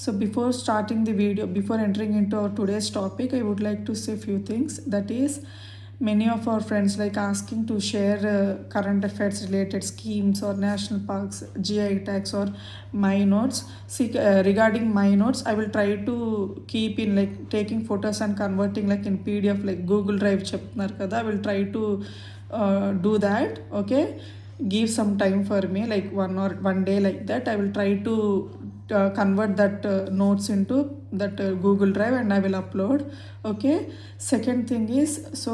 So before starting the video, before entering into our today's topic, I would like to say few things. That is, many of our friends like asking to share current affairs related schemes or national parks, GI tax or my notes. See, regarding my notes, I will try to keep in like taking photos and converting like in PDF like Google Drive చెప్తున్నారు కదా. I will try to do that. Okay, give some time for me, like 1 day like that. I will try to convert that notes into that Google Drive and I will upload. Okay, second thing is, so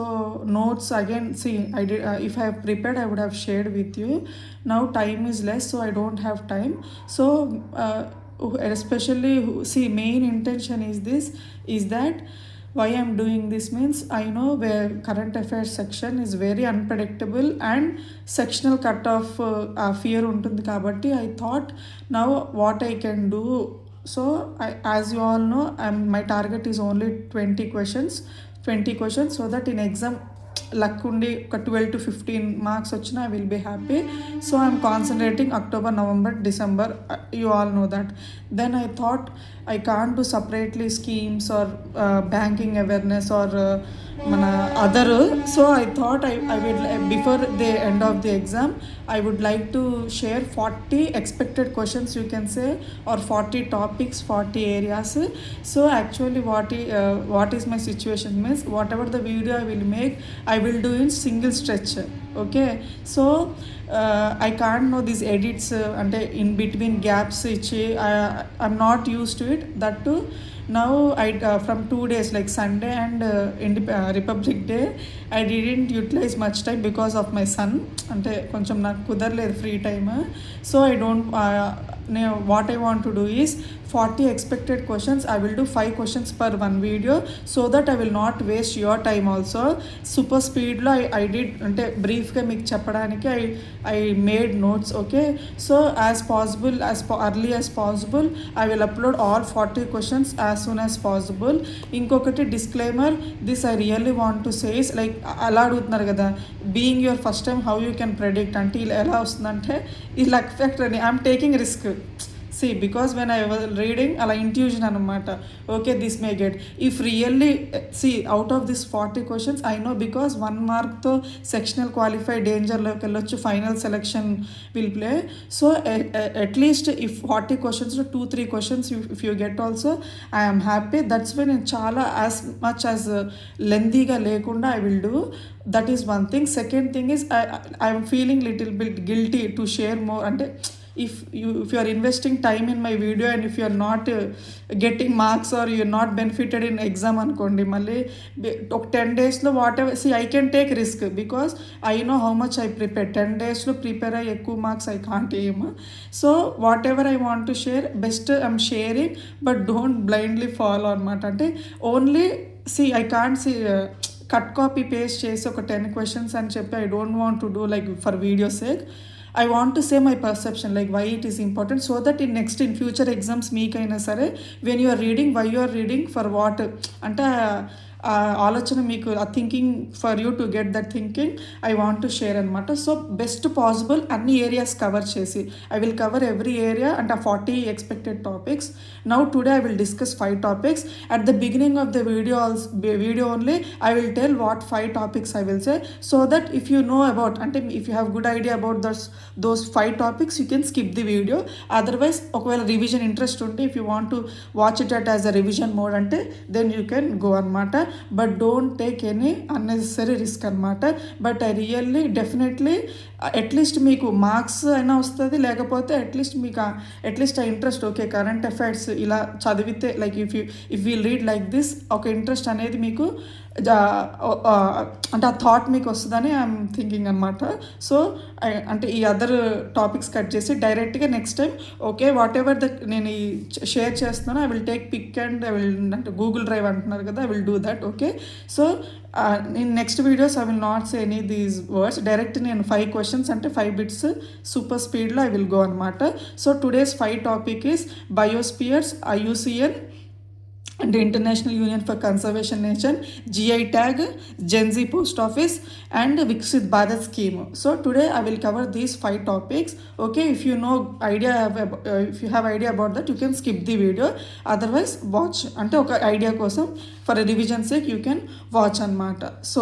notes again, see, I did if I have prepared I would have shared with you. Now time is less, so I don't have time. So especially, see, main intention is this, is that why I'm doing this means, I know where current affairs section is very unpredictable and sectional cut off fear ఉంటుంది కాబట్టి I thought now what I can do. So as you all know, my target is only 20 questions so that in exam luck ఉండి ఒక 12 to 15 marks వచ్చినా I will be happy. So I'm concentrating October, November, December, you all know that. Then I thought I can't do separately schemes or banking awareness or మన other. So I thought I would, before the end of the exam, I would like to share 40 expected questions, you can say, or 40 topics, 40 areas. So actually what is my situation means, whatever the video I will make, I will do in single stretch. Okay, so I can't know these edits అంటే in between gaps ఇచ్చి I'm not used to it. That too, now I from 2 days like Sunday and Republic Day, I didn't utilize much time because of my son. అంటే కొంచెం నాకు కుదరలేదు free time. So I don't what I want to do is 40 expected questions. I will do 5 questions per one video so that I will not waste your time also. Super speed lo I did అంటే brief గా మీకు చెప్పడానికి I made notes. Okay, so as possible, early as possible, I will upload all 40 questions as soon as possible. ఇంకొకటి disclaimer, this I really want to say is like అలా అడుగుతున్నారు కదా, being your first time how you can predict అంటే ఇలా ఎలా వస్తుందంటే ఈ luck factor అని I'm taking risk. See, because when I was reading అలా ఇంట్యూషన్ అనమాట. Okay, this may get if really, see, out of this 40 questions I know, because 1 markతో sectional qualify డేంజర్లోకి వెళ్ళొచ్చు, final selection will play. So at least if 40 questions 2-3 questions if you get also I am happy. That's why నేను చాలా as much as లెందీగా లేకుండా I will do. That is one thing. Second thing is I'm feeling little bit guilty to share more. అంటే if you are investing time in my video and if you are not getting marks or you are not benefited in exam అనుకోండి, మళ్ళీ ఒక 10 daysలో whatever, see, I can take risk because I know how much I prepare. 10 daysలో prepare అయ్యి ఎక్కువ marks I can't aim. So what ever I want to share, best I'm sharing, but don't blindly follow అనమాట. అంటే only, see, I can't see cut copy paste చేసి ఒక 10 questions అని చెప్పి I don't want to do like for video sake. I want to say my perception, like why it is important, so that in future exams మీకైనా సరే when you are reading, why you are reading, for what అంటే ఆలోచన మీకు, ఆ thinking, for you to get that thinking I want to share అనమాట. So best possible అన్ని areas cover చేసి I will cover every area అంటే 40 expected topics. Now today I will discuss 5 topics. At the beginning of the video only I will tell what 5 topics I will say, so that if you know about, అంటే if you have good idea about those 5 topics you can skip the video. Otherwise ఒకవేళ revision interest ఉంటే, if you want to watch it at as a revision mode అంటే then you can go అనమాట. But don't take any unnecessary risk అనమాట. But I really definitely at least మీకు marks అయినా వస్తుంది, లేకపోతే at least మీకు అట్లీస్ట్ ఆ ఇంట్రెస్ట్, ఓకే కరెంట్ అఫైర్స్ ఇలా చదివితే, like if will read like this, ఒక ఇంట్రెస్ట్ అనేది మీకు అంటే ఆ థాట్ మీకు వస్తుందని ఐఎమ్ థింకింగ్ అనమాట. సో అంటే ఈ అదర్ టాపిక్స్ కట్ చేసి డైరెక్ట్గా next time, okay whatever నేను ఈ షేర్ చేస్తున్నాను, I will take pick and I will, అంటే గూగుల్ డ్రైవ్ అంటున్నారు కదా, I will do that. Okay, so in next videos I will not say any these words. Direct నేను 5 questions అంటే 5 bits super speed లో I will go అనమాట. So today's 5 topic is biospheres, IUCN, and the International Union for Conservation Nation, GI tag, Gen Z Post Office, and Viksit Bharat scheme. So today I will cover these 5 topics. Okay, if you if you have idea about that, you can skip the video. Otherwise, watch. Ante oka idea kosam for a revision sake you can watch anamata. So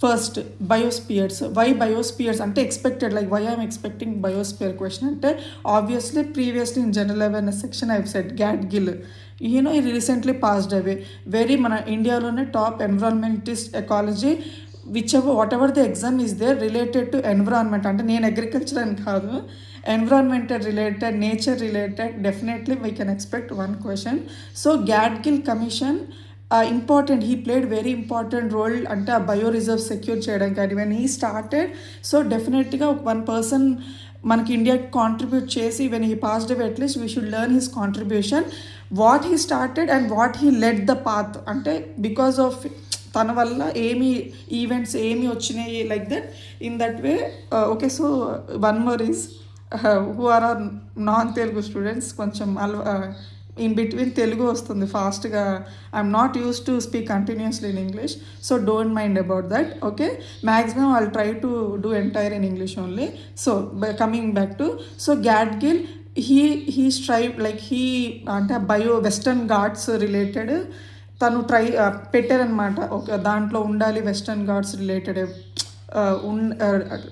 first, biospheres. Why biospheres? Ante expected, like why I am expecting biosphere question ante, obviously previously in general awareness section I have said Gadgil, he recently passed away. Very మన ఇండియాలోనే top environmentalist ecology whatever the exam is there related to environment, అంటే నేను agriculture అని కాదు, environmental related, nature related, definitely we can expect one question. So Gadgil commission important, he played very important role అంటే ఆ bio reserve secure చేయడానికి. when he started, so డెఫినెట్గా one person మనకి ఇండియాకి కాంట్రిబ్యూట్ చేసి when he passed away, at least we should learn his contribution, what he started and what he led the path. అంటే because of తన వల్ల ఏమి events ఏమి వచ్చినాయి, like that in that way. Okay, so one more is who are are non Telugu students, కొంచెం in between Telugu వస్తుంది ఫాస్ట్గా. I'm not use to speak continuously in English, so don't mind about that. Okay, maximum I'll try to do entire in English only. So coming back to, so Gadgil he strive, like he అంటే bio western Ghats related తను పెట్టారనమాట. Okay, దాంట్లో ఉండాలి western Ghats related.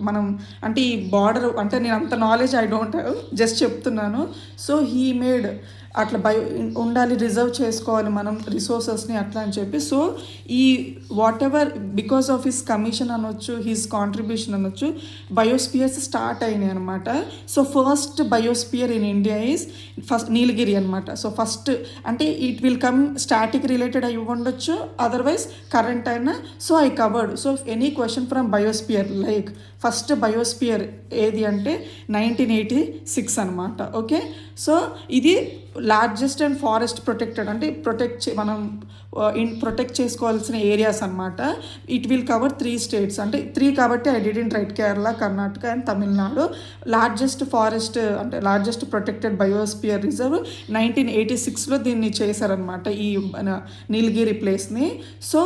మనం అంటే ఈ border అంటే నేను అంత knowledge I don't have, just చెప్తున్నాను. సో హీ మేడ్ అట్లా ఉండాలి, రిజర్వ్ చేసుకోవాలి మనం రిసోర్సెస్ని అట్లా అని చెప్పి. సో ఈ whatever because of his commission అనొచ్చు, హిస్ కాంట్రిబ్యూషన్ అనొచ్చు, బయోస్పియర్స్ స్టార్ట్ అయినాయి అనమాట. So first biosphere in India is first Nilgiri అనమాట. సో ఫస్ట్ అంటే it will come static related అయి ఉండొచ్చు, అదర్వైజ్ కరెంట్ అయినా. So I covered. So any question from biosphere, like first biosphere ఏది అంటే 1986 అనమాట. ఓకే, సో ఇది లార్జెస్ట్ అండ్ ఫారెస్ట్ ప్రొటెక్టెడ్, అంటే మనం ప్రొటెక్ట్ చేసుకోవాల్సిన ఏరియాస్ అనమాట. ఇట్ విల్ కవర్ 3 స్టేట్స్, అంటే 3 కాబట్టి I didn't right, Kerala, Karnataka and Tamil Nadu. Largest forest అంటే లార్జెస్ట్ ప్రొటెక్టెడ్ బయోస్పియర్ రిజర్వ్ 1986లో దీన్ని చేశారనమాట, ఈ నీలగిరి ప్లేస్ని. సో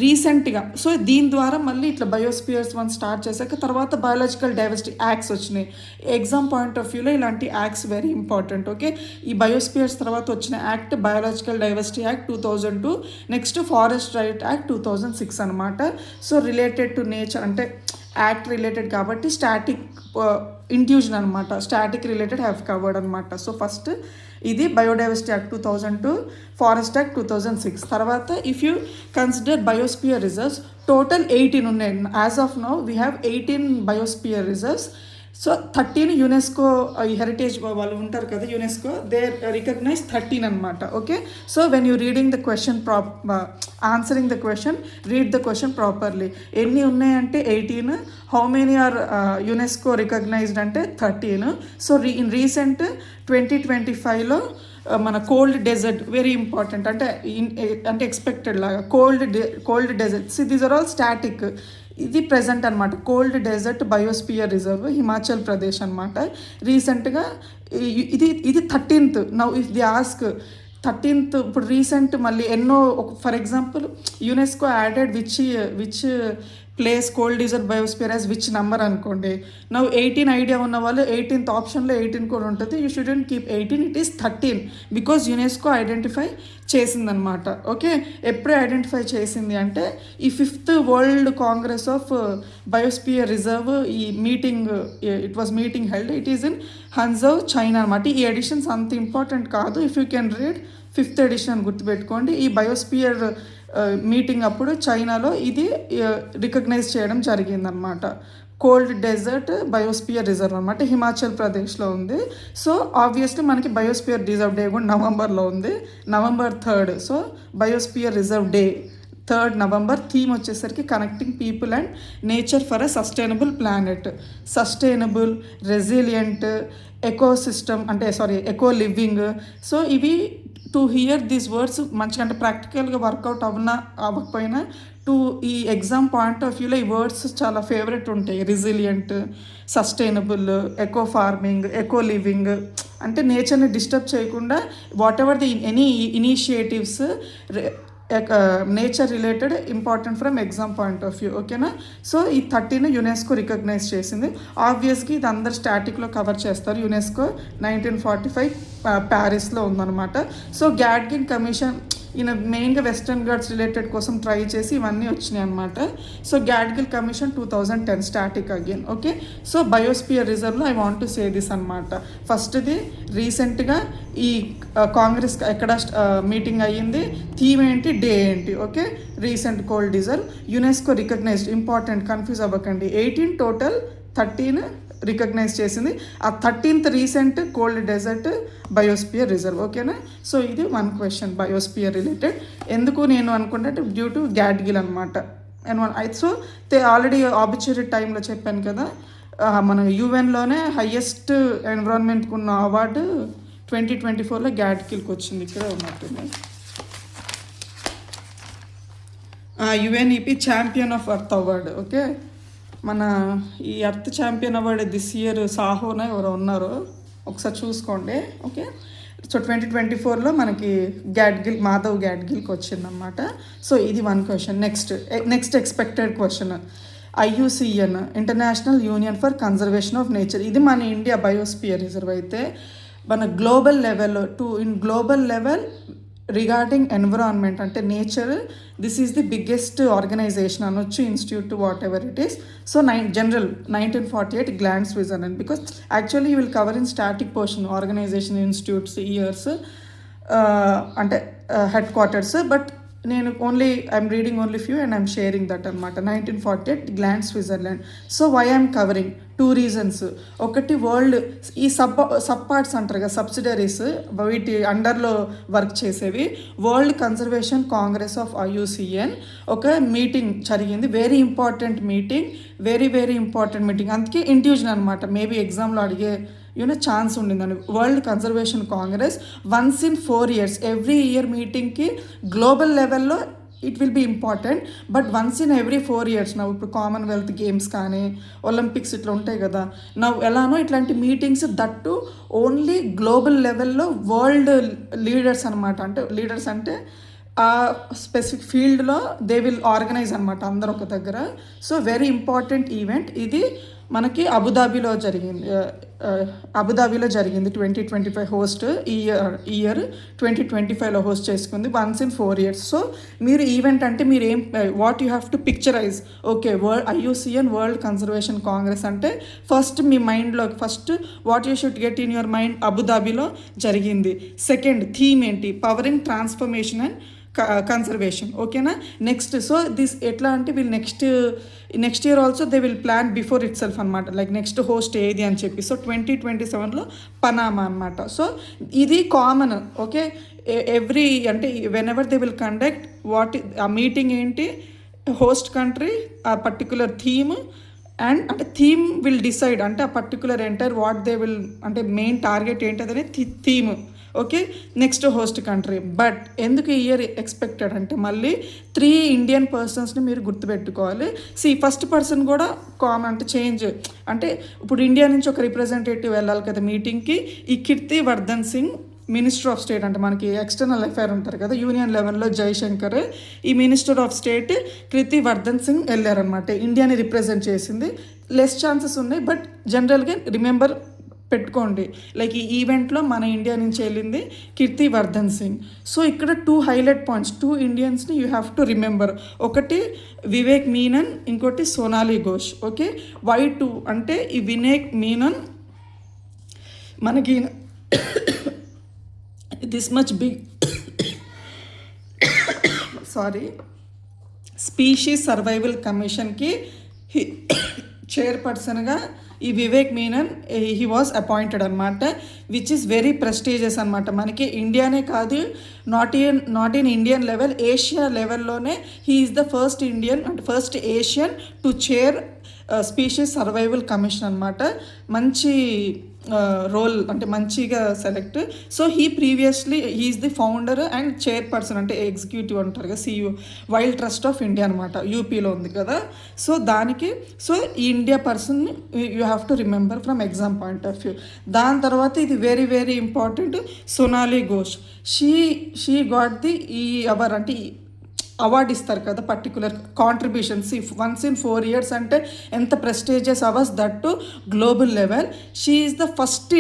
రీసెంట్గా, సో దీని ద్వారా మళ్ళీ ఇట్లా బయోస్పియర్స్ వన్ స్టార్ట్ చేశాక తర్వాత బయాలజికల్ డైవర్సిటీ యాక్ట్స్ వచ్చినాయి. ఎగ్జామ్ పాయింట్ ఆఫ్ వ్యూలో ఇలాంటి యాక్ట్స్ వెరీ ఇంపార్టెంట్. ఓకే, ఈ బయోస్పియర్స్ తర్వాత వచ్చిన act biological diversity act 2002, next forest right act 2006 అనమాట. సో రిలేటెడ్ టు నేచర్ అంటే యాక్ట్ రిలేటెడ్ కాబట్టి స్టాటిక్ ఇంట్యూజన్ అనమాట, స్టాటిక్ రిలేటెడ్ హ్యావ్ కవర్డ్ అనమాట. సో ఫస్ట్ ఇది బయోడైవర్సిటీ యాక్ట్ 2002, ఫారెస్ట్ యాక్ట్ 2006. తర్వాత if you consider biosphere reserves, total 18 ఉన్నాయి. As of now we have 18 biosphere reserves. So 13 UNESCO heritage వాళ్ళు ఉంటారు కదా, యునెస్కో, దే రికగ్నైజ్ 13 అనమాట. Okay, so when you reading the question answering the question, read the question properly. ఎన్ని ఉన్నాయంటే 18. How many are UNESCO recognised అంటే 13. So in recent 2025లో మన cold desert, very important, అంటే ఎక్స్పెక్టెడ్ లాగా cold deserts, these are all static. ఇది present అనమాట, cold desert biosphere reserve Himachal Pradesh అనమాట. రీసెంట్గా ఇది 13th. Now if the ask 13th, ఇప్పుడు రీసెంట్ మళ్ళీ ఎన్నో, for example UNESCO added which place cold desert biosphere as which number అనుకోండి. నవ్ 18 ఐడియా ఉన్న వాళ్ళు 18th ఆప్షన్లో 18 కూడా ఉంటుంది. You shouldn't keep 18, it is 13 because UNESCO identify చేసిందనమాట. ఓకే, ఎప్పుడు ఐడెంటిఫై చేసింది అంటే ఈ 5th world congress of biosphere reserve, ఈ meeting, it was meeting held, it is in Hangzhou, China అనమాట. ఈ ఎడిషన్స్ అంత ఇంపార్టెంట్ కాదు, if you can read 5th edition గుర్తుపెట్టుకోండి. ఈ బయోస్పియర్ మీటింగ్ అప్పుడు చైనాలో ఇది రికగ్నైజ్ చేయడం జరిగిందనమాట. కోల్డ్ డెజర్ట్ బయోస్పియర్ రిజర్వ్ అనమాట, హిమాచల్ ప్రదేశ్లో ఉంది. సో ఆబ్వియస్లీ మనకి బయోస్పియర్ రిజర్వ్ డే కూడా నవంబర్లో ఉంది, November 3rd. So biosphere reserve day 3rd November. Theme వచ్చేసరికి connecting people and nature for a sustainable planet. Sustainable, resilient, ecosystem eco living. So ఇవి to hear these words మంచిగా, అంటే ప్రాక్టికల్గా work out అవ్వకపోయినా ఈ ఎగ్జామ్ పాయింట్ ఆఫ్ వ్యూలో ఈ words చాలా ఫేవరెట్ ఉంటాయి. Resilient, sustainable, eco farming, eco living, అంటే నేచర్ని డిస్టర్బ్ చేయకుండా whatever the any initiatives nature related important from exam point of view, ఓకేనా. సో ఈ 13 యునెస్కో రికగ్నైజ్ చేసింది. ఆబ్వియస్గా ఇది అందరు స్టాటిక్లో కవర్ చేస్తారు. యునెస్కో 1945 ప్యారిస్లో ఉందన్నమాట. సో గ్యాడ్గిల్ కమిషన్ ఈయన మెయిన్గా వెస్టర్న్ ఘాట్స్ రిలేటెడ్ కోసం ట్రై చేసి ఇవన్నీ వచ్చినాయి అనమాట. So Gadgil commission 2010 static again, okay. So biosphere రిజర్వ్లో I want to say this అనమాట. ఫస్ట్ది రీసెంట్గా ఈ కాంగ్రెస్ ఎక్కడ మీటింగ్ అయ్యింది, థీమ్ ఏంటి, డే ఏంటి, okay. Recent cold reserve UNESCO recognised, important confuse అవ్వకండి. 18 టోటల్, 13 రికగ్నైజ్ చేసింది. ఆ 13th recent cold desert biosphere reserve, ఓకేనా. సో ఇది వన్ క్వశ్చన్ బయోస్పియర్ రిలేటెడ్. ఎందుకు నేను అనుకుంటే డ్యూ టు గ్యాడ్గిల్ అనమాట. అండ్ సో ఆల్రెడీ ఆబ్చురీ టైంలో చెప్పాను కదా, మన యుఎన్లోనే హయ్యెస్ట్ ఎన్విరాన్మెంట్కి ఉన్న అవార్డు 2024లో గ్యాడ్గిల్కి వచ్చింది. ఇక్కడ ఉన్నట్టుంది UNEP champion of earth award, okay. మన ఈ earth champion award this year సాహోనా ఎవరో ఉన్నారో ఒకసారి చూసుకోండి, ఓకే. సో 2024లో మనకి మాధవ్ గ్యాడ్గిల్కి వచ్చిందనమాట. సో ఇది one question. Next expected question, IUCN international union for conservation of nature. ఇది మన ఇండియా బయోస్పియర్ రిజర్వ్ అయితే మన global level global level regarding environment అంటే nature, this is the biggest organization అనొచ్చు, institute whatever it is. So 1948 Gland Switzerland, because actually you will cover in static portion organization, institutes, years అంటే headquarters. But నేను I'm reading only few and I'm sharing that అనమాట. 1948 Gland Switzerland. So why I'm covering 2 reasons. ఒకటి world ఈ sub parts అంటారు కదా, subsidiaries, వీటి అండర్లో work చేసేవి. World conservation congress of IUCN ఒక మీటింగ్ జరిగింది. Very important meeting, very important meeting. అందుకే ఇండివిజువల్ అనమాట. మేబీ ఎగ్జామ్లో అడిగే ఛాన్స్ ఉండిందండి. World conservation congress once in 4 years, every year మీటింగ్కి గ్లోబల్ లెవెల్లో it will be important. But once in every 4 years నా ఇప్పుడు కామన్వెల్త్ గేమ్స్ కానీ ఒలింపిక్స్ ఇట్లా ఉంటాయి కదా, నా ఎలానో ఇట్లాంటి మీటింగ్స్ దట్టు ఓన్లీ గ్లోబల్ లెవెల్లో వరల్డ్ లీడర్స్ అనమాట. అంటే లీడర్స్ అంటే ఆ స్పెసిఫిక్ ఫీల్డ్లో దే విల్ ఆర్గనైజ్ అనమాట అందరు ఒక దగ్గర. సో వెరీ ఇంపార్టెంట్ ఈవెంట్ ఇది. మనకి అబుదాబిలో జరిగింది 2025 హోస్ట్. ఈ ఇయర్ 2025లో హోస్ట్ చేసుకుంది వన్స్ ఇన్ 4 years. సో మీరు ఈవెంట్ అంటే మీరు what you have to picturise, okay IUCN world conservation congress అంటే ఫస్ట్ మీ మైండ్లో what you should get in your mind, అబుదాబిలో జరిగింది. సెకండ్ థీమ్ ఏంటి, పవరింగ్ ట్రాన్స్ఫర్మేషన్ అండ్ కన్సర్వేషన్, ఓకేనా. నెక్స్ట్ సో దిస్ ఎట్లా అంటే వీళ్ళు next year also they will plan before itself అనమాట, లైక్ నెక్స్ట్ హోస్ట్ ఏది అని చెప్పి. సో 2027లో పనామా అనమాట. సో ఇది కామన్, ఓకే. ఎవ్రీ అంటే when ever they will conduct ఆ మీటింగ్ ఏంటి, హోస్ట్ కంట్రీ, ఆ పర్టికులర్ థీమ్ అండ్ అంటే థీమ్ విల్ డిసైడ్ అంటే ఆ particular entire what they will అంటే మెయిన్ టార్గెట్ ఏంటనే theme, okay. Next host country. But ఎందుకు ఈ ఇయర్ ఎక్స్పెక్టెడ్ అంటే మళ్ళీ 3 ఇండియన్ పర్సన్స్ని మీరు గుర్తుపెట్టుకోవాలి. ఫస్ట్ పర్సన్ కూడా కామన్ అంటే చేంజ్ అంటే ఇప్పుడు ఇండియా నుంచి ఒక రిప్రజెంటేటివ్ వెళ్ళాలి కదా మీటింగ్కి. ఈ Kirti Vardhan Singh minister of state అంటే మనకి ఎక్స్టర్నల్ అఫైర్ ఉంటారు కదా యూనియన్ లెవెల్లో, జైశంకర్ ఈ మినిస్టర్ ఆఫ్ స్టేట్ కీర్తి వర్ధన్ సింగ్ వెళ్ళారనమాట. ఇండియాని రిప్రజెంట్ చేసింది. లెస్ ఛాన్సెస్ ఉన్నాయి బట్ జనరల్గా రిమెంబర్ పెట్టుకోండి, లైక్ ఈ ఈవెంట్లో మన ఇండియా నుంచి వెళ్ళింది కీర్తి వర్ధన్ సింగ్. సో ఇక్కడ 2 హైలైట్ పాయింట్స్, 2 ఇండియన్స్ని యూ హ్యావ్ టు రిమెంబర్. ఒకటి వివేక్ మీనన్, ఇంకోటి సోనాలి ఘోష్, ఓకే. వై 2 అంటే ఈ వివేక్ మీనన్ మనకి this much big species survival కమిషన్కి చైర్పర్సన్గా ఈ Vivek Menon he was appointed అనమాట, విచ్ ఈస్ వెరీ ప్రెస్టీజియస్ అనమాట. మనకి ఇండియానే కాదు, not in Indian level, Asia లెవెల్లోనే he is the first Indian and first Asian to chair species survival commission అనమాట. మంచి రోల్ అంటే మంచిగా select. So previously he is the founder and chairperson అంటే ఎగ్జిక్యూటివ్ అంటారు కదా, CEO wild trust of India అనమాట, యూపీలో ఉంది కదా. సో దానికి ఈ India person you have to remember from exam point of view. దాని తర్వాత ఇది very very important, Sonali Ghosh. She got the our అంటే అవార్డు ఇస్తారు కదా particular contributions once in 4 years అంటే ఎంత prestigious awards, that to global లెవెల్. She is the first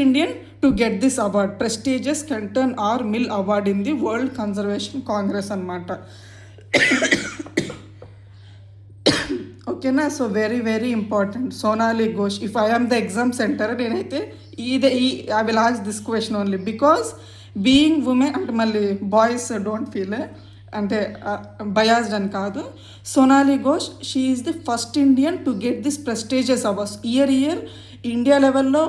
Indian to get this award, prestigious Kenton R Miller award in the world conservation congress అనమాట. ఓకేనా. So very very important Sonali Ghosh. If I am the exam centre, నేనైతే I will ask this question only because being women అంటే మళ్ళీ boys don't feel అంటే biased అని కాదు. Sonali Ghosh she is the first Indian to get this prestigious awards. Year India లెవెల్లో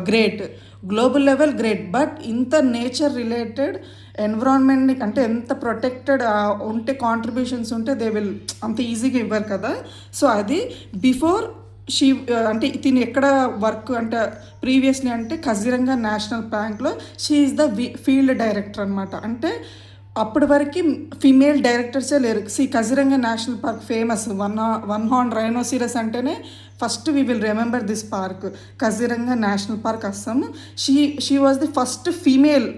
great, global level great, but ఇంత nature related ఎన్విరాన్మెంట్ని అంటే ఎంత ప్రొటెక్టెడ్ ఉంటే కాంట్రిబ్యూషన్స్ ఉంటే దే విల్ అంత ఈజీగా ఇవ్వరు కదా. సో అది బిఫోర్ అంటే తిని ఎక్కడ వర్క్ అంటే ప్రీవియస్లీ అంటే కజిరంగా నేషనల్ పార్క్లో she is the field director అనమాట. అంటే అప్పటి వరకు ఫీమేల్ డైరెక్టర్సే లేరు. Kaziranga national park famous, one horn rhinoceros అంటేనే first we will remember this park, Kaziranga national park Assam. She was the first female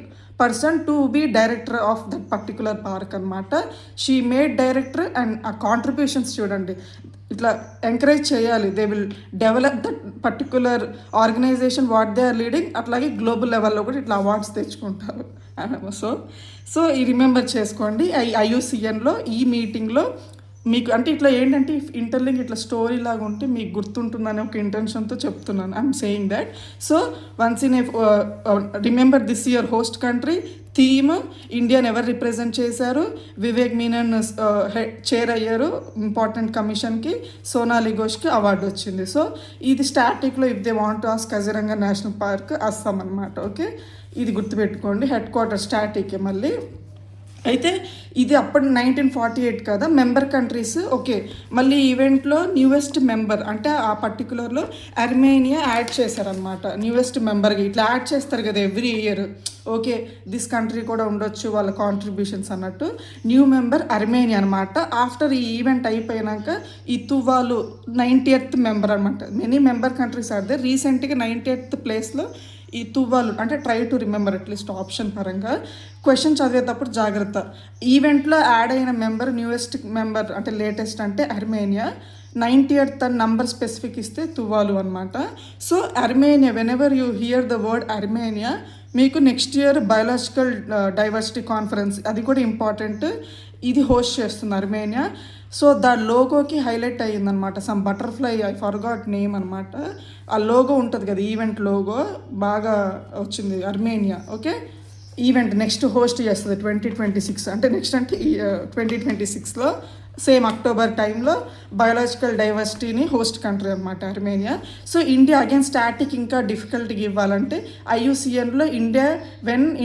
person to be director of that particular park అనమాట. She made director and ఆ contributions చూడండి, ఇట్లా encourage చేయాలి. They will develop that particular organisation what they are leading. అట్లాగే global లెవెల్లో కూడా ఇట్లా awards తెచ్చుకుంటారు. సో ఈ రిమెంబర్ చేసుకోండి. IUCNలో ఈ మీటింగ్లో మీకు అంటే ఇట్లా ఏంటంటే ఇంటర్లింక్ ఇట్లా స్టోరీ లాగా ఉంటే మీకు గుర్తుంటుందని ఒక ఇంటెన్షన్తో చెప్తున్నాను. I'm saying that. So once in remember this year host country theme ఇండియాని ఎవరు రిప్రజెంట్ చేశారు, వివేక్ మీనన్ చైర్ అయ్యారు ఇంపార్టెంట్ కమిషన్కి, సోనాలి ఘోష్కి అవార్డు వచ్చింది. సో ఇది స్టాటిక్లో if they want to ask Kaziranga national park Assam అనమాట. ఓకే, ఇది గుర్తుపెట్టుకోండి. Headquarter static. మళ్ళీ అయితే ఇది అప్పుడు 1948 కదా, మెంబర్ కంట్రీస్. ఓకే, మళ్ళీ ఈవెంట్లో న్యూయెస్ట్ మెంబర్ అంటే ఆ పర్టికులర్లో అర్మేనియా యాడ్ చేశారనమాట న్యూయెస్ట్ మెంబర్గా. ఇట్లా యాడ్ చేస్తారు కదా every year. Okay, this country కూడా ఉండొచ్చు వాళ్ళ కాంట్రిబ్యూషన్స్ అన్నట్టు. న్యూ మెంబర్ అర్మేనియా అనమాట. ఆఫ్టర్ ఈ ఈవెంట్ అయిపోయాక ఈ తువాలు 90th మెంబర్ అనమాట. Many member countries are they. రీసెంట్గా 90th ప్లేస్లో ఈ తువ్వాలు అంటే try to remember at least option పరంగా. క్వశ్చన్ చదివేటప్పుడు జాగ్రత్త. ఈవెంట్లో యాడ్ అయిన మెంబర్ న్యూయెస్ట్ మెంబర్ అంటే లేటెస్ట్ అంటే అర్మేనియా. 90th నంబర్ స్పెసిఫిక్ ఇస్తే తువాలు అనమాట. So Armenia, whenever you hear the word Armenia, మీకు next year biological diversity conference అది కూడా ఇంపార్టెంట్, ఇది హోస్ట్ చేస్తుంది అర్మేనియా. సో దాని లోగోకి హైలైట్ అయ్యిందనమాట some butterfly, I forgot name అనమాట. ఆ లోగో ఉంటుంది కదా ఈవెంట్ లోగో, బాగా వచ్చింది Armenia. Okay, event next host చేస్తుంది 2026 అంటే నెక్స్ట్ అంటే 2026లో సేమ్ అక్టోబర్ టైంలో బయాలజికల్ డైవర్సిటీని హోస్ట్ కంట్రీ అనమాట Armenia. So India again static ఇంకా డిఫికల్ట్గా ఇవ్వాలంటే IUCNలో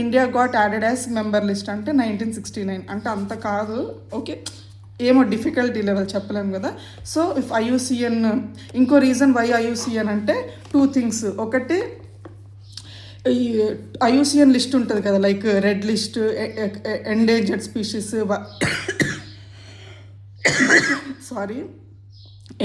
India got added as member list అంటే 1969 అంటే అంత కాదు. ఓకే, ఏమో డిఫికల్టీ లెవెల్ చెప్పలేము కదా. సో ఇఫ్ IUCN ఇంకో రీజన్ వై IUCN అంటే 2 things. ఒకటి ఈ IUCN లిస్ట్ ఉంటుంది కదా, like red list, endangered species,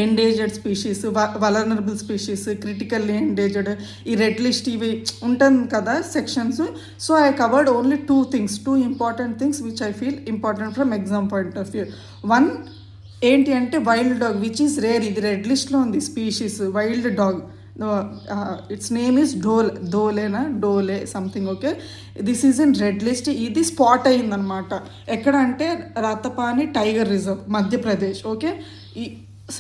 endangered species, vulnerable species, critically endangered, ఈ రెడ్ లిస్ట్ ఇవి ఉంటుంది కదా sections. So I covered only 2 things, 2 important things which I feel important from exam point of view. One ఏంటి అంటే wild dog which is rare. ఇది red లిస్ట్లో ఉంది species wild dog. Its name is dhole something. Okay, this is in red list. ఇది spot అయ్యిందనమాట. ఎక్కడ అంటే Ratapani tiger reserve, Madhya Pradesh. Okay,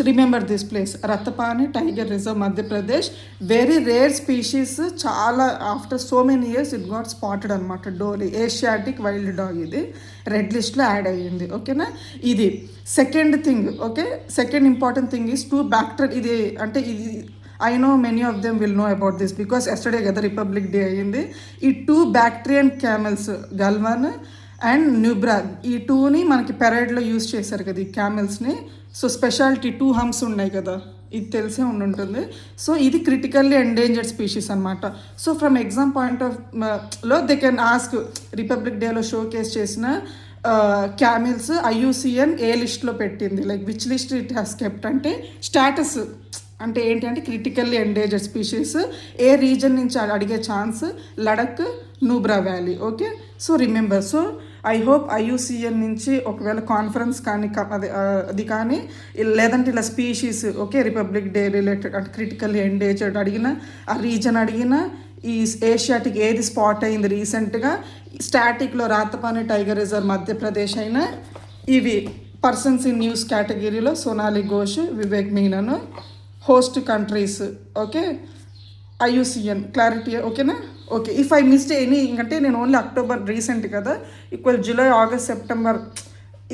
remember this place, Ratapani tiger reserve, Madhya Pradesh. Very rare species, చాలా after so many years it got spotted అనమాట. Dhole Asiatic wild dog, ఇది red లిస్ట్లో add అయ్యింది. ఓకేనా, ఇది second thing. Okay, second important thing is 2 bacteria. ఇది అంటే ఇది I know many of them will know about this because yesterday కదా రిపబ్లిక్ డే అయ్యింది. ఈ 2 బ్యాక్టీరియన్ క్యామెల్స్, గల్వాన్ అండ్ న్యూబ్రా, ఈ టూని మనకి పెరేడ్లో యూజ్ చేశారు కదా ఈ క్యామెల్స్ని. సో స్పెషాలిటీ 2 హంప్స్ ఉన్నాయి కదా, ఇది తెలిసే ఉంటుంది. సో ఇది క్రిటికల్లీ ఎండేంజర్డ్ స్పీషీస్ అనమాట. So from exam point of లో దే కెన్ ఆస్క్, రిపబ్లిక్ డేలో షో కేస్ చేసిన క్యామిల్స్ IUCN ఏ లిస్ట్లో పెట్టింది, like which list it has kept అంటే స్టాటస్ అంటే ఏంటి అంటే క్రిటికల్లీ ఎండేంజర్డ్ స్పీషీస్ ఏ రీజన్ నుంచి అడిగే chance, Ladakh, Nubra valley. Okay, so remember. So I hope IUCN నుంచి ఒకవేళ కాన్ఫరెన్స్ కానీ అది కానీ లేదంటే ఇలా species okay republic day related అంటే క్రిటికల్లీ ఎండేంజర్డ్ అడిగిన, ఆ రీజన్ అడిగిన, ఈ ఏషియాటిక్ ఏది స్పాట్ అయింది రీసెంట్గా, స్టాటిక్లో రాతపాని టైగర్ రిజర్వ్ మధ్యప్రదేశ్ అయినా, ఇవి పర్సన్స్ ఇన్ న్యూస్ కేటగిరీలో Sonali Ghosh, Vivek Menon, host countries. Okay, IUCN clarity ఓకేనా. Okay, if I missed any, అంటే నేను ఓన్లీ అక్టోబర్ రీసెంట్ కదా, equal July, August, September,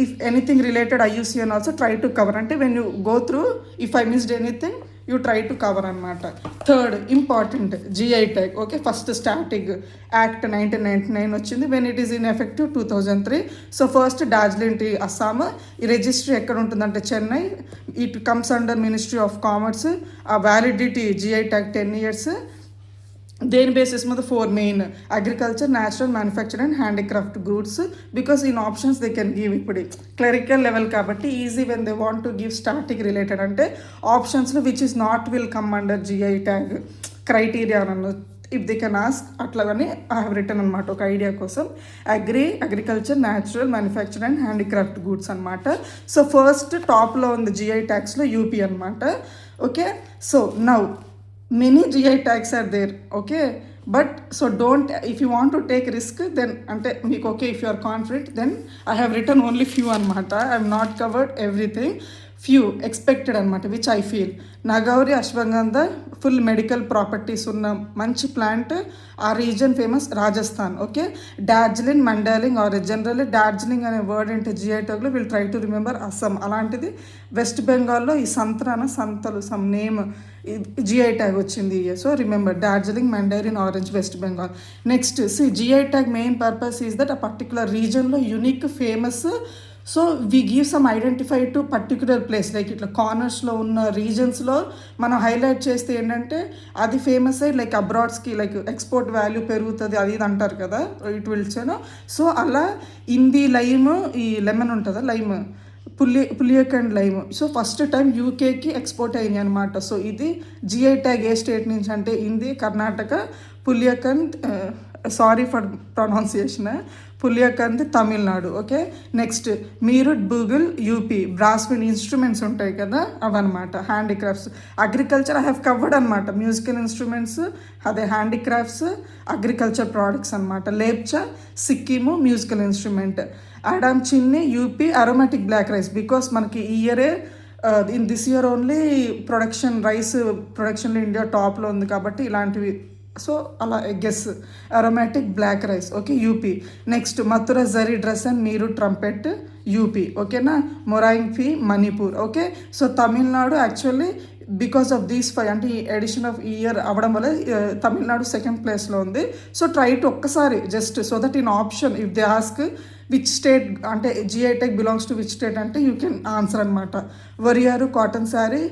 if anything related IUCN also try to cover. అంటే when you go through, if I missed anything you try to cover అనమాట. Third important GI tag. Okay, first static act 1999 వచ్చింది, when it is in effective 2003. So first Darjeeling tea Assam, ఈ registry ఎక్కడ ఉంటుందంటే Chennai, it comes under ministry of commerce. ఆ validity GI tag 10 years. దేని basis మీద 4 main, agriculture, natural, manufacture and handicraft goods. Because in options they can give, ఇప్పుడు clerical level కాబట్టి easy when they want to give static related అంటే ఆప్షన్స్లో which is not will come under GI tag criteria అన్న, if they can ask అట్లాగని I have return అనమాట ఒక idea కోసం. Agriculture, natural, manufacture and handicraft goods అనమాట. So first టాప్లో ఉంది GI ట్యాగ్స్లో UP అనమాట. Okay, so now many GI tags are there. Okay, but so don't, if you want to take risk then ante meeku okay, if you are confident then I have written only few anamata, I have not covered everything, few expected anamata which I feel. Nagauri ashwagandha full medical properties unna manchi plant, ఆ region famous Rajasthan. Okay, Darjeeling, మండాలింగ్ are generally Darjeeling అనే word అంటే GI ట్యాగ్లో will try to remember Assam. అలాంటిది వెస్ట్ బెంగాల్లో ఈ సంత్రాన సంతలు సమ్ నేమ్ GI ట్యాగ్ వచ్చింది. So remember Darjeeling, mandarin, orange, West Bengal. Next GI tag main purpose is that ఆ పర్టికులర్ రీజన్లో unique famous. So we give some identify to particular place, like ఇట్లా కార్నర్స్లో ఉన్న రీజన్స్లో మనం హైలైట్ చేస్తే ఏంటంటే అది ఫేమస్ అయ్యి లైక్ అబ్రాడ్స్కి లైక్ ఎక్స్పోర్ట్ వాల్యూ పెరుగుతుంది అది ఇది అంటారు కదా, ఇట్ విల్సేనో. సో అలా ఇంది లైమ్, ఈ లెమన్ ఉంటుందా lime, Puliyankudi lime. So first time UKకి ఎక్స్పోర్ట్ అయింది అనమాట. సో ఇది GI ట్యాగ్ ఏ స్టేట్ నుంచి అంటే ఇంది Karnataka, Puliyankudi, sorry for pronunciation, Puliyankudi Tamil Nadu. Okay, next Meerut, bugle UP, brass wind instruments ఉంటాయి కదా అవన్నమాట. Handicrafts, agriculture I have covered అనమాట, మ్యూజికల్ ఇన్స్ట్రుమెంట్స్, అదే హ్యాండీక్రాఫ్ట్స్, అగ్రికల్చర్ ప్రోడక్ట్స్ అనమాట. Lepcha, Sikkim, musical instrument. Adamchini UP, aromatic black rice, because మనకి ఈ ఇయరే in this year only production, rice ప్రొడక్షన్లో ఇండియా టాప్లో ఉంది కాబట్టి ఇలాంటివి. సో అలా guess, aromatic black rice. Okay, UP. Next Mathura zari dress and Meerut trumpet UP. ఓకేనా, Moirang Phee Manipur. Okay, so Tamil Nadu actually because of these 5 అంటే ఈ ఎడిషన్ ఆఫ్ ఇయర్ అవ్వడం వల్ల తమిళనాడు సెకండ్ ప్లేస్లో ఉంది. సో ట్రై టు ఒక్కసారి just so that in option if they ask which state అంటే GI tag belongs to which state అంటే యూ కెన్ ఆన్సర్ అనమాట. వరియారు కాటన్ శారీ,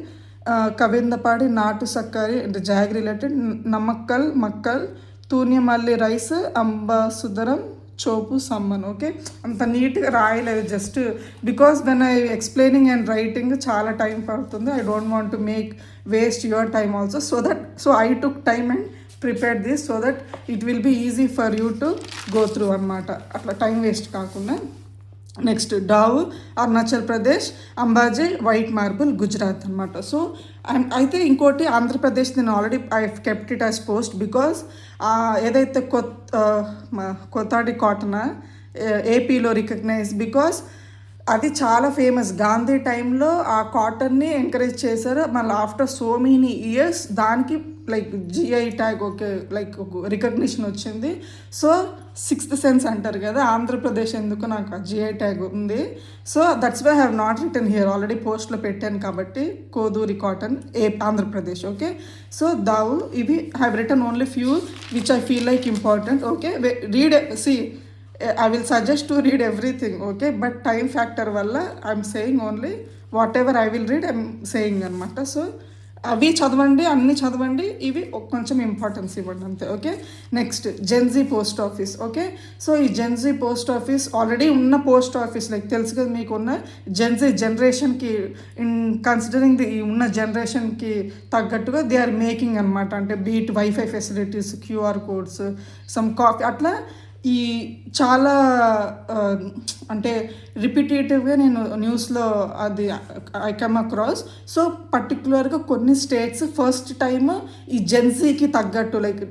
కవిందపాడి నాటు సక్కరి అంటే jaggery related, Namakkal Makkal, Thooyamalli rice, Ambasamudram, Choppu Saamaan. Okay, అంత నీట్గా రాయలేదు just because when I explaining and writing చాలా time పడుతుంది. I don't want to make waste your time also. So I took time and prepare this so that it will be easy for you to go through అనమాట, అట్లా time waste కాకుండా. Next డావ్, Arunachal Pradesh, Ambaji, white marble, Gujarat అనమాట. So అయితే ఇంకోటి ఆంధ్రప్రదేశ్ నేను already I kept it as post because ఏదైతే కొత్తాడి కాటన్ ఏపీలో రికగ్నైజ్ బికాస్ అది చాలా ఫేమస్. గాంధీ టైంలో ఆ కాటన్ని ఎంకరేజ్ చేశారు. మళ్ళీ ఆఫ్టర్ సో మెనీ ఇయర్స్ దానికి like GI tag okay like recognition వచ్చింది. సో 6th సెన్స్ అంటారు కదా, ఆంధ్రప్రదేశ్ ఎందుకు నాకు GI ట్యాగ్ ఉంది. So that's why have not return here, already పోస్ట్లో పెట్టాను కాబట్టి కోదూరి కాటన్ ఆంధ్రప్రదేశ్. ఓకే, సో దావు ఇవి have return only few which I feel like important. Okay, read see I will suggest to read everything, okay, but time factor valla I'm saying only whatever I will read I'm saying అనమాట. So అవి చదవండి, అన్ని చదవండి, ఇవి కొంచెం importance ఇవ్వండి అంతే. Okay, next Gen Z post office. Okay, so ఈ జెన్జీ పోస్ట్ ఆఫీస్ ఆల్రెడీ ఉన్న పోస్ట్ ఆఫీస్ లైక్ తెలుసు కదా మీకు, ఉన్న జెన్జీ జనరేషన్కి ఇన్ కన్సిడరింగ్ ది ఉన్న జనరేషన్కి తగ్గట్టుగా దే ఆర్ మేకింగ్ అనమాట. అంటే beat wifi facilities, QR codes, some coffee, అట్లా ఈ చాలా అంటే రిపిటేటివ్గా నేను న్యూస్లో అది ఐ కమ్ అక్రాస్. సో పర్టికులర్గా కొన్ని స్టేట్స్ ఫస్ట్ టైం ఈ జెన్జీకి తగ్గట్టు like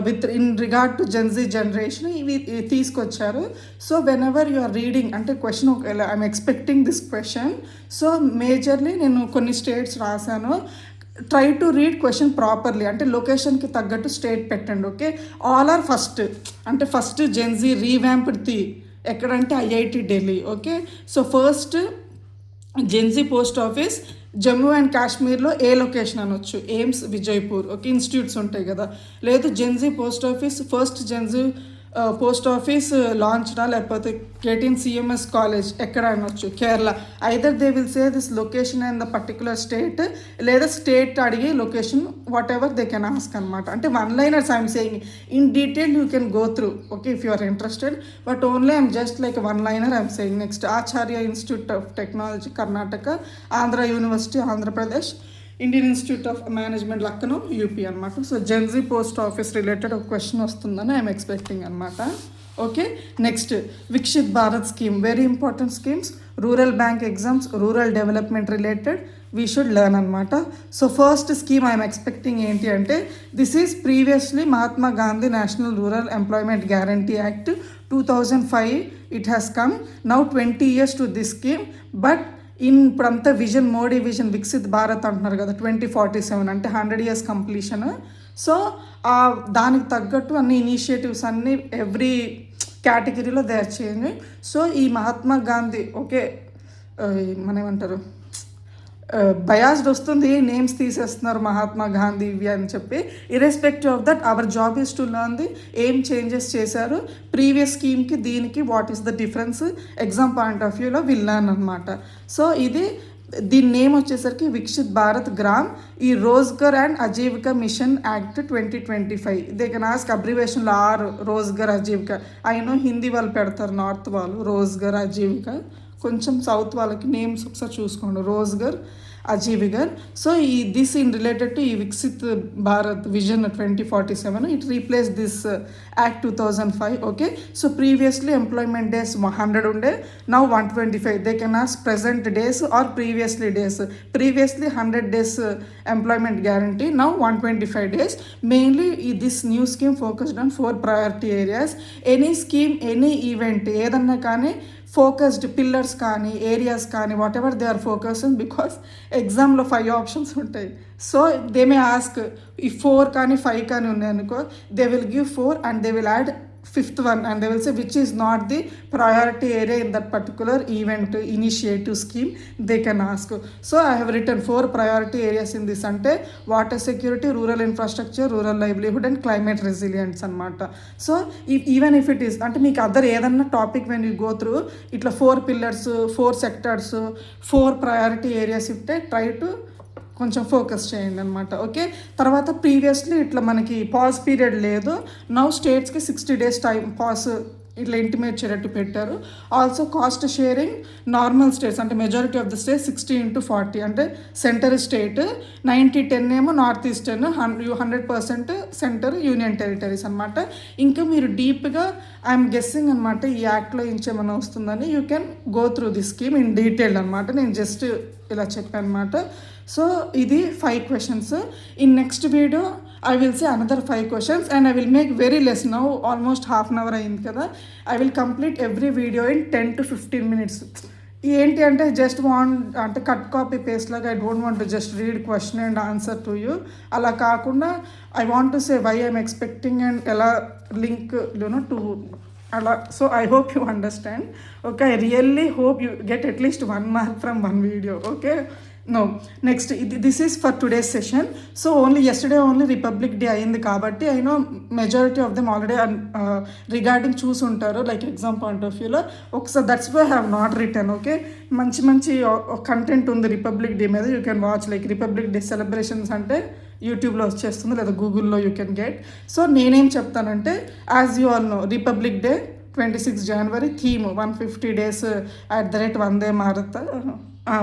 with in regard to Gen Z generation ఇవి తీసుకొచ్చారు. So whenever you are reading అంటే question I'm expecting this question, so majorly నేను కొన్ని స్టేట్స్ రాశాను. Try to read question properly, అంటే లొకేషన్కి తగ్గట్టు స్టేట్ పెట్టండి. ఓకే, ఆల్ ఆర్ ఫస్ట్ అంటే ఫస్ట్ జెన్జీ రీవ్యాంప్డ్ ఎక్కడంటే IIT Delhi. Okay, so first Gen Z post office Jammu and కాశ్మీర్లో ఏ లొకేషన్ అనొచ్చు, ఎయిమ్స్ విజయ్పూర్. ఓకే, ఇన్స్టిట్యూట్స్ ఉంటాయి కదా. లేదు Gen Z post office first Gen Z post office లాంచ్నా, లేకపోతే కేటీఎన్ సిఎంఎస్ కాలేజ్ ఎక్కడ అనొచ్చు, Kerala. Either they will say this location in the particular state, లేదా స్టేట్ అడిగి location whatever they can ask అనమాట. అంటే one liners I'm saying, in detail you can go through. Okay, if you are interested, but only I'm just like one liner I'm saying. Next Acharya institute of technology Karnataka, Andhra university Andhra Pradesh, Indian institute of management Lucknow UP అనమాట. So Gen Z post office related ఒక question వస్తుందని I'm expecting అనమాట. Okay, next Viksit Bharat scheme, very important schemes, rural bank exams, rural development related we should learn అనమాట. So first scheme I'm expecting ఏంటి అంటే, this is previously Mahatma Gandhi national rural employment guarantee act 2005 it has come. Now 20 years to this scheme, but ఇప్పుడంతా vision, Modi vision Viksit Bharat అంటున్నారు కదా, 2047 అంటే 100 years completion. So దానికి తగ్గట్టు అన్ని ఇనిషియేటివ్స్ అన్నీ ఎవ్రీ కేటగిరీలో దే ఆర్ చేంజింగ్. సో ఈ మహాత్మా గాంధీ, ఓకే మనం ఏమంటారు బయాస్డ్ వస్తుంది, నేమ్స్ తీసేస్తున్నారు మహాత్మా గాంధీ ఇవి అని చెప్పి. Irrespective of that our job is to learn the ఏం చేంజెస్ చేశారు ప్రీవియస్ స్కీమ్కి దీనికి, what is the difference exam point of వ్యూలో విల్ లర్న్ అనమాట. సో ఇది దీని నేమ్ వచ్చేసరికి వికసిత్ భారత్ గ్రామ్, ఈ Rozgar and Ajeevika mission act 2025. They can ask అబ్రివేషన్లో ఆర్ రోజ్గర్ అజీవిక. అయినో హిందీ వాళ్ళు పెడతారు, నార్త్ వాళ్ళు రోజ్గర్ అజీవిక, కొంచెం సౌత్ వాళ్ళకి నేమ్స్ ఒకసారి చూసుకోండి, రోజ్గర్ అజీవిగర్. సో ఈ దిస్ ఇన్ రిలేటెడ్ టు ఈ Viksit Bharat vision 2047, it replace this act 2005. Okay, so previously employment days 100 ఉండే, now 125. They can ask present days are previously days. Previously 100 days employment guarantee, now 125 days. Mainly this new scheme focused on 4 priority areas. Any scheme, any event ఏదన్నా కానీ focused pillars కానీ areas కానీ whatever they are focused, because ఎగ్జామ్లో 5 options ఉంటాయి. So they may ask ఈ 4 కానీ 5 కానీ ఉన్నాయనుకో, they will give 4 and they will add 5th one and they will say which is not the priority area in that particular event initiative scheme, they can ask. So I have written 4 priority areas in this ante water security, rural infrastructure, rural livelihood and climate resilience anamata. So even if it is ante meek other edanna topic when you go through itla 4 pillars, 4 sectors, 4 priority areas itte try to కొంచెం focus చేయండి అనమాట. Okay, తర్వాత previously ఇట్లా మనకి pause period లేదు, now స్టేట్స్కి 60 days time pause ఇట్లా intimate చేయట్టు పెట్టారు. Also cost sharing normal states అంటే మెజారిటీ ఆఫ్ ద స్టేట్స్ 60/40 అంటే సెంటర్ స్టేట్ 90/10 ఏమో north eastern, 100% centre union territories అనమాట. ఇంకా మీరు డీప్గా ఐఎమ్ గెస్సింగ్ అనమాట ఈ యాక్ట్లో ఇంకేమైనా వస్తుందని, you can go through this scheme in detail అనమాట. నేను జస్ట్ ఇలా చెప్పాను అనమాట. సో ఇది 5 questions. In next video I will say another 5 questions and I will make very less. Now almost half an hour అయింది కదా, I will complete every video in 10 to 15 minutes. ఏంటి అంటే జస్ట్ అంటే కట్ కాపీ పేస్ట్ లాగా I don't want to just read question and answer to you, అలా కాకుండా I want to say why I'm expecting and ఎలా link you know to అలా. So I hope you understand. Okay, I really hope you get at least 1 mark from 1 video. Okay, no next this is for today's session. So yesterday only republic day అయింది కాబట్టి I know majority of them already regarding చూసుంటారు like exam point of వ్యూలో. ఒకసారి that's why have not return. Okay, మంచి content ఉంది republic day మీద. You can watch like republic day celebrations అంటే యూట్యూబ్లో వచ్చేస్తుంది లేదా గూగుల్లో యూ కెన్ గెట్. సో నేనేం చెప్తానంటే as you all know republic day 26 January theme 150 days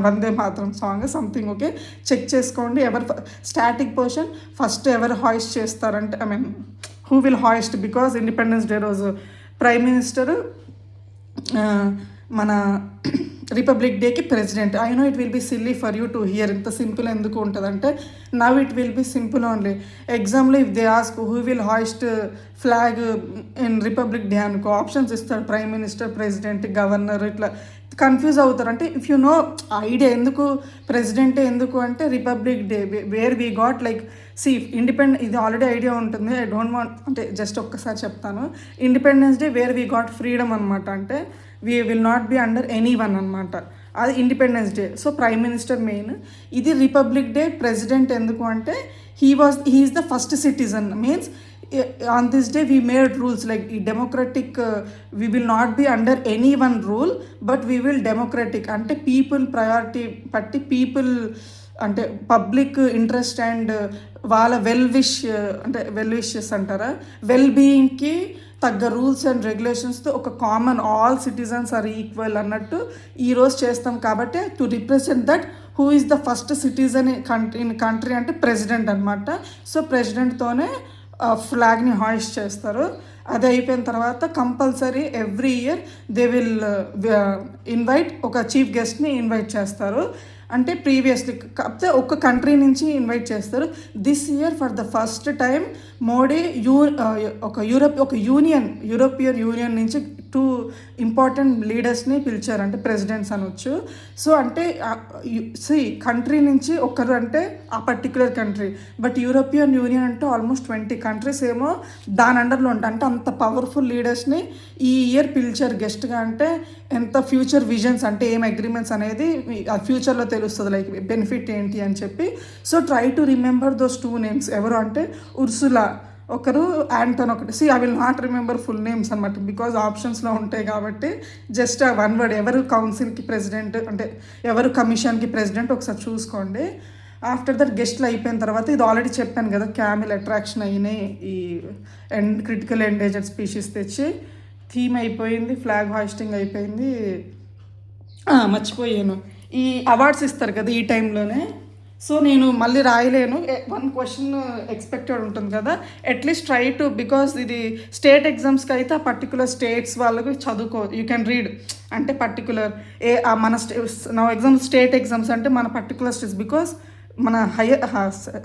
Vande Mataram song something. Okay, check చేసుకోండి. ఎవరు స్టాటిక్ పోర్షన్ ఫస్ట్ ఎవరు హాయిస్ట్ చేస్తారంటే I mean who will hoist, because independence day రోజు ప్రైమ్ మినిస్టర్ మన republic డేకి president. I know it will be silly for you to hear. ఇంత simple ఎందుకు ఉంటుందంటే now it will be simple only. ఎగ్జామ్లో if they ask who will hoist flag in republic day అనుకో options ఇస్తాడు, prime minister, president, governor, ఇట్లా confuse అవుతారు. అంటే if you know idea ఎందుకు ప్రెసిడెంటే ఎందుకు అంటే republic day where we got like see independent, ఇది ఆల్రెడీ ఐడియా ఉంటుంది. ఐ డోంట్ వాంట్ అంటే జస్ట్ ఒక్కసారి చెప్తాను. Independence day where we got freedom అనమాట. అంటే we will not be under any one అనమాట. అది independence day. So prime minister main. ఇది రిపబ్లిక్ డే ప్రెసిడెంట్ ఎందుకు అంటే he is the first citizen. Means on this day we made rules like democratic, we will not be under any one rule but we will democratic అంటే people priority పట్టి people అంటే public interest and వాళ్ళ well wishes అంటారా well బీయింగ్కి తగ్గ rules and రెగ్యులేషన్స్తో ఒక common all citizens are equal అన్నట్టు ఈరోజు చేస్తాం. కాబట్టి to represent that who is the first citizen in country అంటే ప్రెసిడెంట్ అనమాట. సో ప్రెసిడెంట్తోనే ఫ్లాగ్ని హాయిస్ట్ చేస్తారు. అది అయిపోయిన తర్వాత compulsory every year they will invite ఒక చీఫ్ గెస్ట్ని ఇన్వైట్ చేస్తారు. అంటే ప్రీవియస్లీ కాకపోతే ఒక కంట్రీ నుంచి ఇన్వైట్ చేస్తారు. This year for the first time Modi European union నుంచి 2 ఇంపార్టెంట్ లీడర్స్ని పిలిచారు, అంటే ప్రెసిడెంట్స్ అనొచ్చు. సో అంటే కంట్రీ నుంచి ఒకరు అంటే ఆ particular country, but European union అంటే ఆల్మోస్ట్ 20 కంట్రీస్ ఏమో దాని అండర్లో ఉంటాయి. అంటే అంత పవర్ఫుల్ లీడర్స్ని ఈ ఇయర్ పిలిచారు గెస్ట్గా. అంటే ఎంత ఫ్యూచర్ విజన్స్ అంటే ఏం అగ్రిమెంట్స్ అనేది ఆ ఫ్యూచర్లో తెలుస్తుంది, లైక్ బెనిఫిట్ ఏంటి అని చెప్పి. So try to remember those 2 names. ఎవరు అంటే ఉర్సులా ఒకరు, యాంటన్ ఒకటి. I will not remember full names అనమాట బికాజ్ ఆప్షన్స్లో ఉంటాయి కాబట్టి జస్ట్ ఆ 1 word ఎవరు కౌన్సిల్కి ప్రెసిడెంట్ అంటే ఎవరు కమిషన్కి ప్రెసిడెంట్ ఒకసారి చూసుకోండి. ఆఫ్టర్ దట్ గెస్ట్లు అయిపోయిన తర్వాత ఇది ఆల్రెడీ చెప్పాను కదా క్యామిల్ అట్రాక్షన్ అయినాయి, ఈ క్రిటికల్ ఎండేంజర్డ్ స్పీషీస్ తెచ్చి థీమ్ అయిపోయింది, ఫ్లాగ్ హాయిస్టింగ్ అయిపోయింది. మర్చిపోయాను, ఈ అవార్డ్స్ ఇస్తారు కదా ఈ టైంలోనే. సో నేను మళ్ళీ రాయలేను, 1 question ఎక్స్పెక్టెడ్ ఉంటుంది కదా. అట్లీస్ట్ ట్రై టు, బికాస్ ఇది స్టేట్ ఎగ్జామ్స్కి అయితే ఆ పర్టికులర్ స్టేట్స్ వాళ్ళకి చదువుకో, యూ కెన్ రీడ్. అంటే పర్టికులర్ మన నా స్టేట్ ఎగ్జామ్స్ అంటే మన పర్టికులర్ స్టేట్స్, బికాస్ మన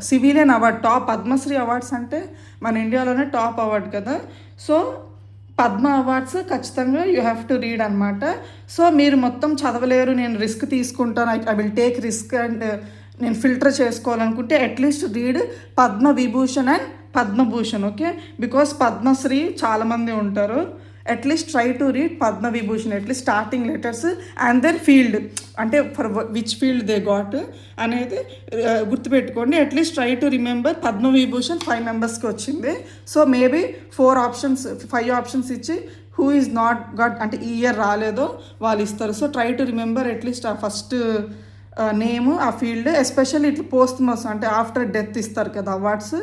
civilian award top Padma Shri awards అంటే మన ఇండియాలోనే టాప్ అవార్డ్ కదా. సో పద్మ అవార్డ్స్ ఖచ్చితంగా యూ హ్యావ్ టు రీడ్ అనమాట. సో మీరు మొత్తం చదవలేరు, నేను రిస్క్ తీసుకుంటాను, I will take risk and నేను ఫిల్టర్ చేసుకోవాలనుకుంటే at least read Padma Vibhushan and Padmabhushan. Okay, because Padmashri చాలామంది ఉంటారు. At least try to read Padma Vibhushan, at least starting letters and then field, అంటే for which field they got అనేది గుర్తుపెట్టుకోండి. At least try to remember Padma Vibhushan 5 members వచ్చింది. So maybe 5 options ఇచ్చి who is not got అంటే ఈ year రాలేదో వాళ్ళు ఇస్తారు. So try to remember at least ఆ ఫస్ట్ నేము, ఆ ఫీల్డ్. ఎస్పెషల్లీ ఇట్లా పోస్ట్మస్ అంటే ఆఫ్టర్ డెత్ ఇస్తారు కదా అవార్డ్స్,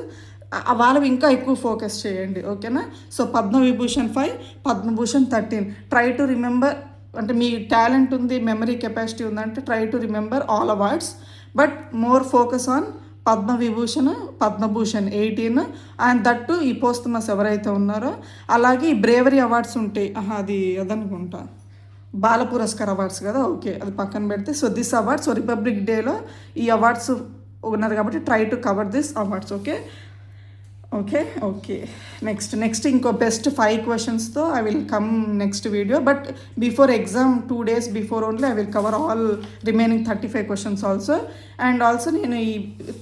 వాళ్ళవి ఇంకా ఎక్కువ ఫోకస్ చేయండి. ఓకేనా. So Padma Vibhushan 5, Padma Bhushan 13. Try to remember, అంటే మీ టాలెంట్ ఉంది, మెమరీ కెపాసిటీ ఉందంటే try to remember all awards, but more focus on Padma Vibhushan, Padma Bhushan 18 and that ఈ పోస్ట్మస్ ఎవరైతే ఉన్నారో. అలాగే ఈ బ్రేవరీ అవార్డ్స్ ఉంటాయి, అది అదనుకుంటా బాల పురస్కార్ అవార్డ్స్ కదా. ఓకే, అది పక్కన పెడితే so this awards, so republic డేలో ఈ అవార్డ్స్ ఉన్నారు కాబట్టి try to cover this awards. Okay. Next ఇంకో బెస్ట్ 5 questionస్తో I will come next video. But before exam 2 days before only I will cover all remaining 35 questions also. And also నేను ఈ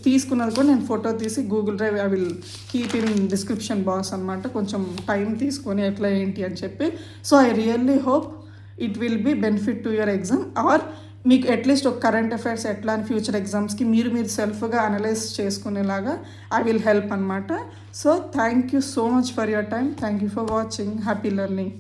తీసుకున్నది కూడా నేను ఫోటో తీసి Google drive I will keep in description box అనమాట, కొంచెం టైం తీసుకొని ఎట్లా ఏంటి అని చెప్పి. So I really hope it will be benefit to your exam, or మీకు అట్లీస్ట్ ఒక కరెంట్ అఫైర్స్ ఎట్లా అని ఫ్యూచర్ ఎగ్జామ్స్కి మీరు సెల్ఫ్గా అనలైజ్ చేసుకునేలాగా ఐ విల్ హెల్ప్ అనమాట. So thank you so much for your time. Thank you for watching. Happy learning.